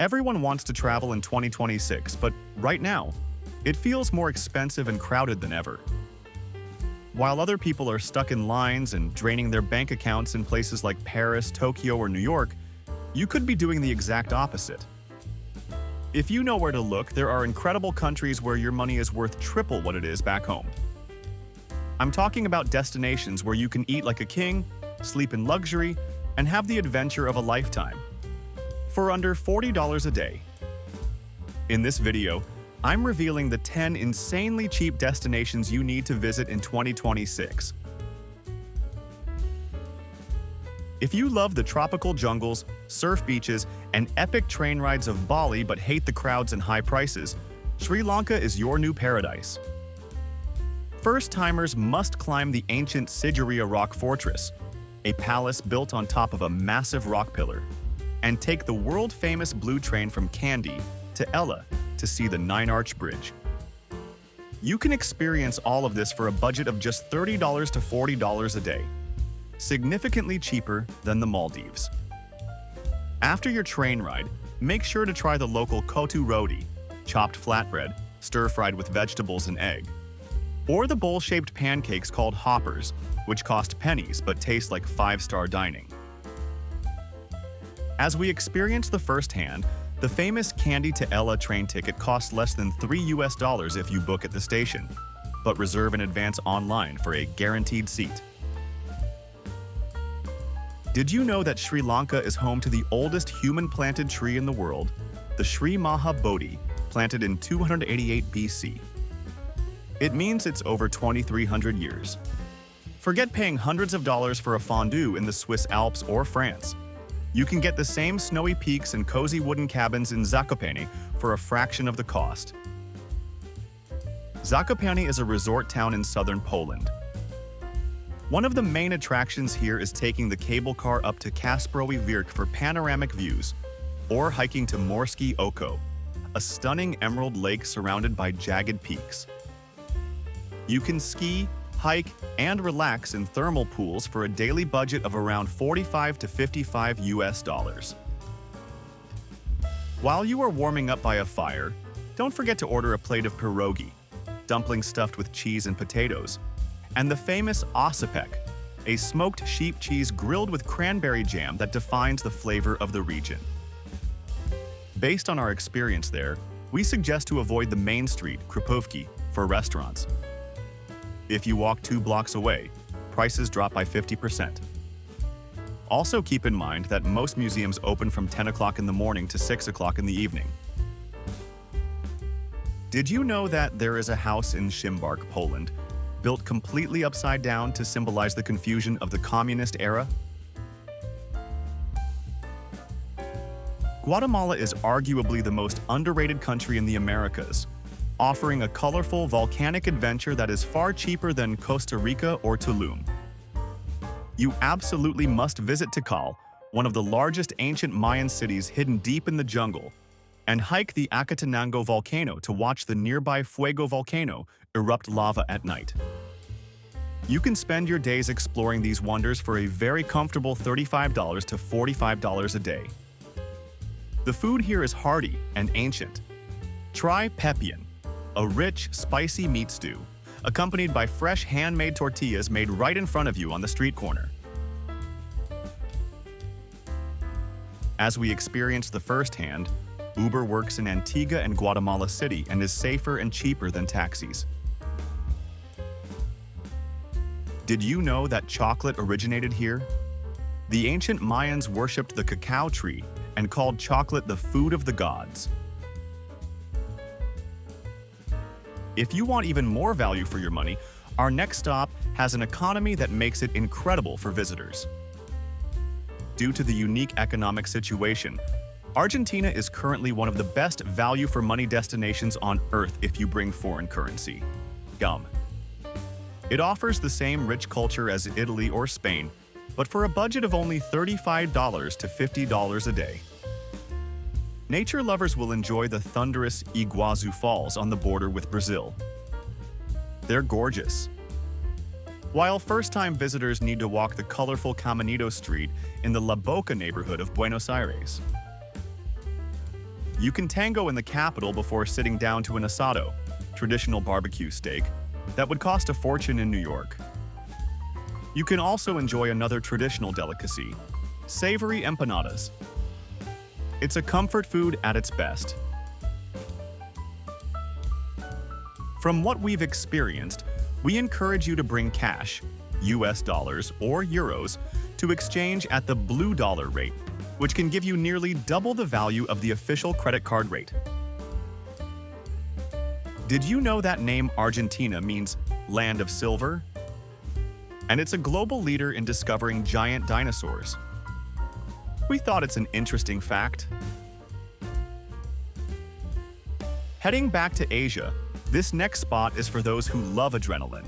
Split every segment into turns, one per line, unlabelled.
Everyone wants to travel in 2026, but right now, it feels more expensive and crowded than ever. While other people are stuck in lines and draining their bank accounts in places like Paris, Tokyo, or New York, you could be doing the exact opposite. If you know where to look, there are incredible countries where your money is worth triple what it is back home. I'm talking about destinations where you can eat like a king, sleep in luxury, and have the adventure of a lifetime for under $40 a day. In this video, I'm revealing the 10 insanely cheap destinations you need to visit in 2026. If you love the tropical jungles, surf beaches, and epic train rides of Bali but hate the crowds and high prices, Sri Lanka is your new paradise. First-timers must climb the ancient Sigiriya rock fortress, a palace built on top of a massive rock pillar, and take the world-famous blue train from Kandy to Ella to see the Nine-Arch Bridge. You can experience all of this for a budget of just $30 to $40 a day, significantly cheaper than the Maldives. After your train ride, make sure to try the local kotu roti, chopped flatbread, stir-fried with vegetables and egg, or the bowl-shaped pancakes called hoppers, which cost pennies but taste like five-star dining. As we experience the firsthand, the famous Kandy to Ella train ticket costs less than $3 if you book at the station, but reserve in advance online for a guaranteed seat. Did you know that Sri Lanka is home to the oldest human-planted tree in the world, the Sri Maha Bodhi, planted in 288 BC? It means it's over 2,300 years. Forget paying hundreds of dollars for a fondue in the Swiss Alps or France. You can get the same snowy peaks and cozy wooden cabins in Zakopane for a fraction of the cost. Zakopane is a resort town in southern Poland. One of the main attractions here is taking the cable car up to Kasprowy Wierch for panoramic views, or hiking to Morskie Oko, a stunning emerald lake surrounded by jagged peaks. You can ski, hike, and relax in thermal pools for a daily budget of around $45 to $55. While you are warming up by a fire, don't forget to order a plate of pierogi, dumplings stuffed with cheese and potatoes, and the famous osipek, a smoked sheep cheese grilled with cranberry jam that defines the flavor of the region. Based on our experience there, we suggest to avoid the main street, Krupovki, for restaurants. If you walk 2 blocks away, prices drop by 50%. Also keep in mind that most museums open from 10 o'clock in the morning to 6 o'clock in the evening. Did you know that there is a house in Szymbark, Poland, built completely upside down to symbolize the confusion of the communist era? Guatemala is arguably the most underrated country in the Americas, offering a colorful volcanic adventure that is far cheaper than Costa Rica or Tulum. You absolutely must visit Tikal, one of the largest ancient Mayan cities hidden deep in the jungle, and hike the Acatenango volcano to watch the nearby Fuego volcano erupt lava at night. You can spend your days exploring these wonders for a very comfortable $35 to $45 a day. The food here is hearty and ancient. Try pepian, a rich, spicy meat stew, accompanied by fresh handmade tortillas made right in front of you on the street corner. As we experienced the firsthand, Uber works in Antigua and Guatemala City and is safer and cheaper than taxis. Did you know that chocolate originated here? The ancient Mayans worshipped the cacao tree and called chocolate the food of the gods. If you want even more value for your money, our next stop has an economy that makes it incredible for visitors. Due to the unique economic situation, Argentina is currently one of the best value-for-money destinations on Earth if you bring foreign currency. Gum. It offers the same rich culture as Italy or Spain, but for a budget of only $35 to $50 a day. Nature lovers will enjoy the thunderous Iguazu Falls on the border with Brazil. They're gorgeous. While first-time visitors need to walk the colorful Caminito Street in the La Boca neighborhood of Buenos Aires. You can tango in the capital before sitting down to an asado, traditional barbecue steak, that would cost a fortune in New York. You can also enjoy another traditional delicacy, savory empanadas. It's a comfort food at its best. From what we've experienced, we encourage you to bring cash, US dollars or euros, to exchange at the blue dollar rate, which can give you nearly double the value of the official credit card rate. Did you know that name Argentina means land of silver? And it's a global leader in discovering giant dinosaurs. We thought it's an interesting fact. Heading back to Asia, this next spot is for those who love adrenaline.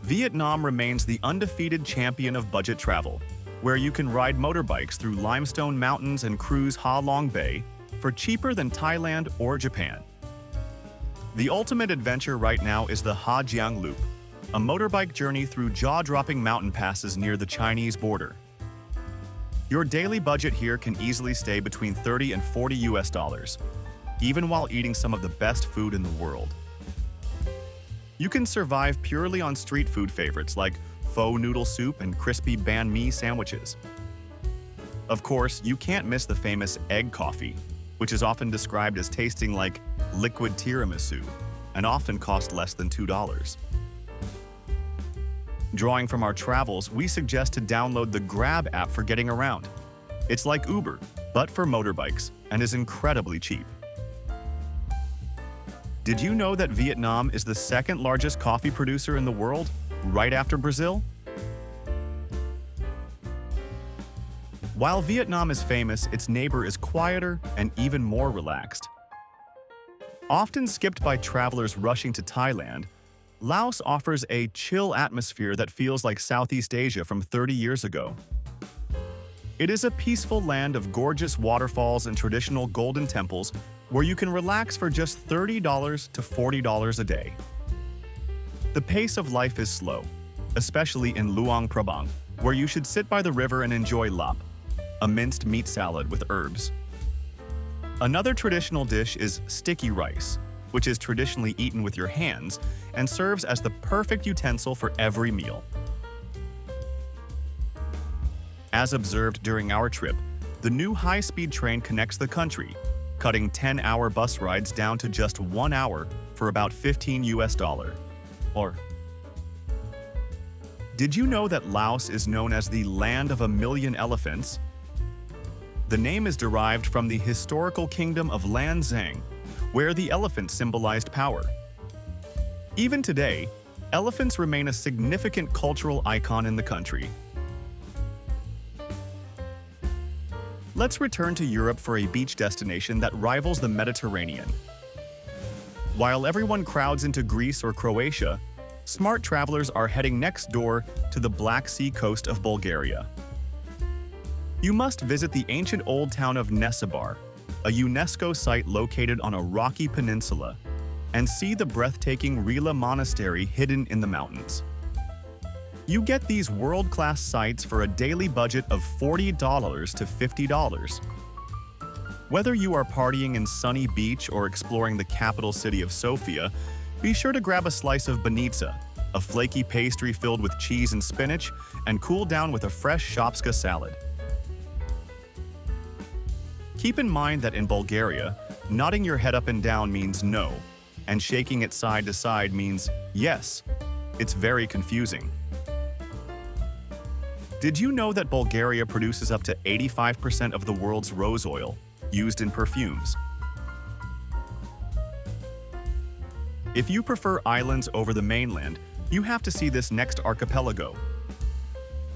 Vietnam remains the undefeated champion of budget travel, where you can ride motorbikes through limestone mountains and cruise Ha Long Bay for cheaper than Thailand or Japan. The ultimate adventure right now is the Ha Giang Loop, a motorbike journey through jaw-dropping mountain passes near the Chinese border. Your daily budget here can easily stay between 30 and 40 US dollars, even while eating some of the best food in the world. You can survive purely on street food favorites like pho noodle soup and crispy banh mi sandwiches. Of course, you can't miss the famous egg coffee, which is often described as tasting like liquid tiramisu and often cost less than $2. Drawing from our travels, we suggest to download the Grab app for getting around. It's like Uber, but for motorbikes, and is incredibly cheap. Did you know that Vietnam is the second largest coffee producer in the world, right after Brazil? While Vietnam is famous, its neighbor is quieter and even more relaxed. Often skipped by travelers rushing to Thailand, Laos offers a chill atmosphere that feels like Southeast Asia from 30 years ago. It is a peaceful land of gorgeous waterfalls and traditional golden temples where you can relax for just $30 to $40 a day. The pace of life is slow, especially in Luang Prabang, where you should sit by the river and enjoy lap, a minced meat salad with herbs. Another traditional dish is sticky rice, which is traditionally eaten with your hands and serves as the perfect utensil for every meal. As observed during our trip, the new high-speed train connects the country, cutting 10-hour bus rides down to just 1 hour for about 15 US dollar. Or, did you know that Laos is known as the land of a million elephants? The name is derived from the historical kingdom of Lan Xang, where the elephant symbolized power. Even today, elephants remain a significant cultural icon in the country. Let's return to Europe for a beach destination that rivals the Mediterranean. While everyone crowds into Greece or Croatia, smart travelers are heading next door to the Black Sea coast of Bulgaria. You must visit the ancient old town of Nesebar, a UNESCO site located on a rocky peninsula, and see the breathtaking Rila Monastery hidden in the mountains. You get these world-class sites for a daily budget of $40 to $50. Whether you are partying in sunny beach or exploring the capital city of Sofia, be sure to grab a slice of banitsa, a flaky pastry filled with cheese and spinach, and cool down with a fresh shopska salad. Keep in mind that in Bulgaria, nodding your head up and down means no, and shaking it side to side means yes. It's very confusing. Did you know that Bulgaria produces up to 85% of the world's rose oil, used in perfumes? If you prefer islands over the mainland, you have to see this next archipelago.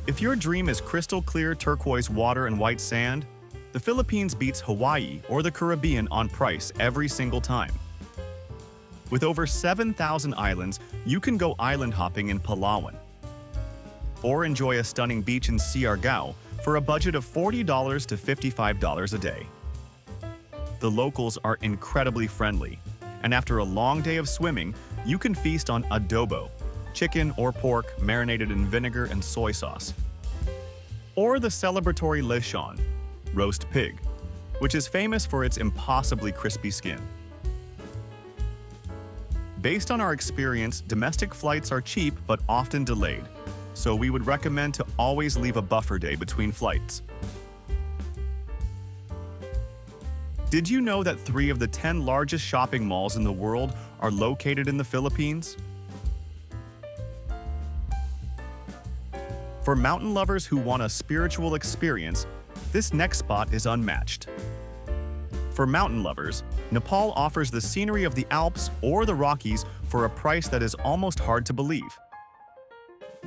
If your dream is crystal clear turquoise water and white sand, the Philippines beats Hawaii or the Caribbean on price every single time. With over 7,000 islands, you can go island hopping in Palawan, or enjoy a stunning beach in Siargao for a budget of $40 to $55 a day. The locals are incredibly friendly, and after a long day of swimming, you can feast on adobo, chicken or pork marinated in vinegar and soy sauce, or the celebratory lechon, roast pig, which is famous for its impossibly crispy skin. Based on our experience, domestic flights are cheap but often delayed, so we would recommend to always leave a buffer day between flights. Did you know that 3 of the 10 largest shopping malls in the world are located in the Philippines? For mountain lovers who want a spiritual experience, this next spot is unmatched. For mountain lovers, Nepal offers the scenery of the Alps or the Rockies for a price that is almost hard to believe.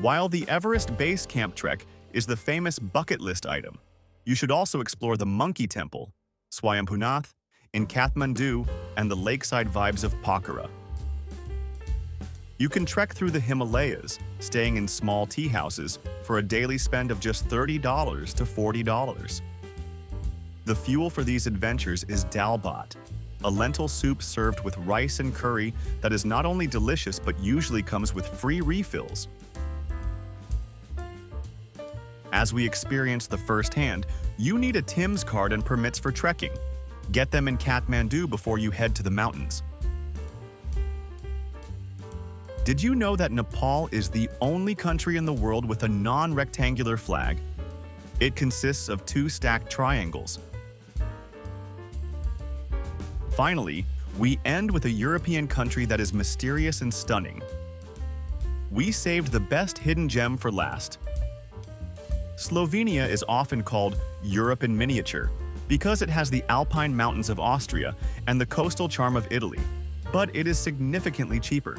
While the Everest Base Camp trek is the famous bucket list item, you should also explore the Monkey Temple, Swayambhunath, in Kathmandu, and the lakeside vibes of Pokhara. You can trek through the Himalayas, staying in small tea houses for a daily spend of just $30 to $40. The fuel for these adventures is dal bhat, a lentil soup served with rice and curry that is not only delicious but usually comes with free refills. As we experienced the firsthand, you need a TIMS card and permits for trekking. Get them in Kathmandu before you head to the mountains. Did you know that Nepal is the only country in the world with a non-rectangular flag? It consists of 2 stacked triangles. Finally, we end with a European country that is mysterious and stunning. We saved the best hidden gem for last. Slovenia is often called Europe in miniature because it has the alpine mountains of Austria and the coastal charm of Italy, but it is significantly cheaper.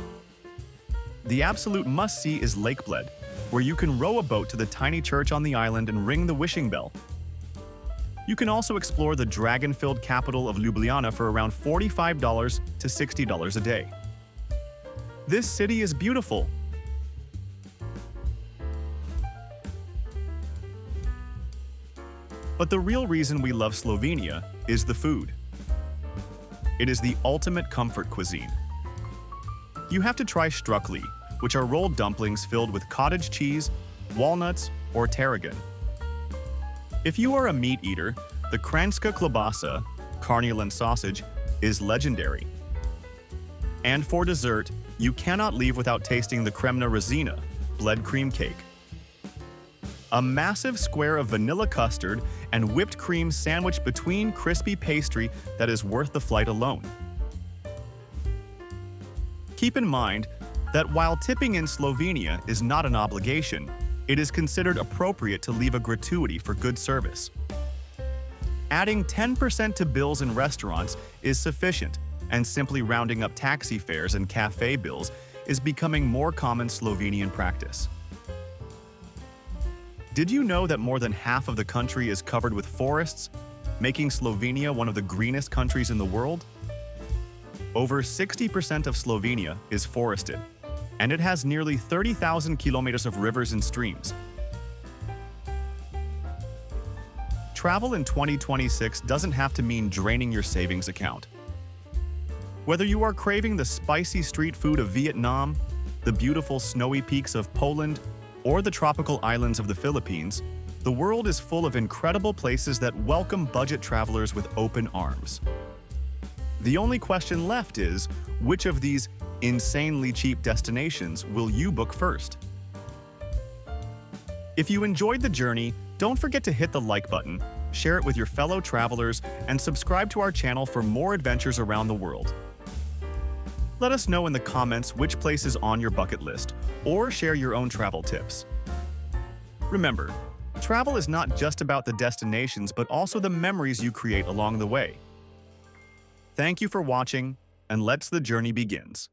The absolute must-see is Lake Bled, where you can row a boat to the tiny church on the island and ring the wishing bell. You can also explore the dragon-filled capital of Ljubljana for around $45 to $60 a day. This city is beautiful. But the real reason we love Slovenia is the food. It is the ultimate comfort cuisine. You have to try strukli, which are rolled dumplings filled with cottage cheese, walnuts, or tarragon. If you are a meat eater, the kranjska klobasa, carniolan sausage, is legendary. And for dessert, you cannot leave without tasting the kremna razina, bled cream cake. A massive square of vanilla custard and whipped cream sandwiched between crispy pastry that is worth the flight alone. Keep in mind that while tipping in Slovenia is not an obligation, it is considered appropriate to leave a gratuity for good service. Adding 10% to bills in restaurants is sufficient, and simply rounding up taxi fares and cafe bills is becoming more common Slovenian practice. Did you know that more than half of the country is covered with forests, making Slovenia one of the greenest countries in the world? Over 60% of Slovenia is forested, and it has nearly 30,000 kilometers of rivers and streams. Travel in 2026 doesn't have to mean draining your savings account. Whether you are craving the spicy street food of Vietnam, the beautiful snowy peaks of Poland, or the tropical islands of the Philippines, the world is full of incredible places that welcome budget travelers with open arms. The only question left is, which of these insanely cheap destinations will you book first? If you enjoyed the journey, don't forget to hit the like button, share it with your fellow travelers, and subscribe to our channel for more adventures around the world. Let us know in the comments which place is on your bucket list, or share your own travel tips. Remember, travel is not just about the destinations but also the memories you create along the way. Thank you for watching, and let's the journey begins.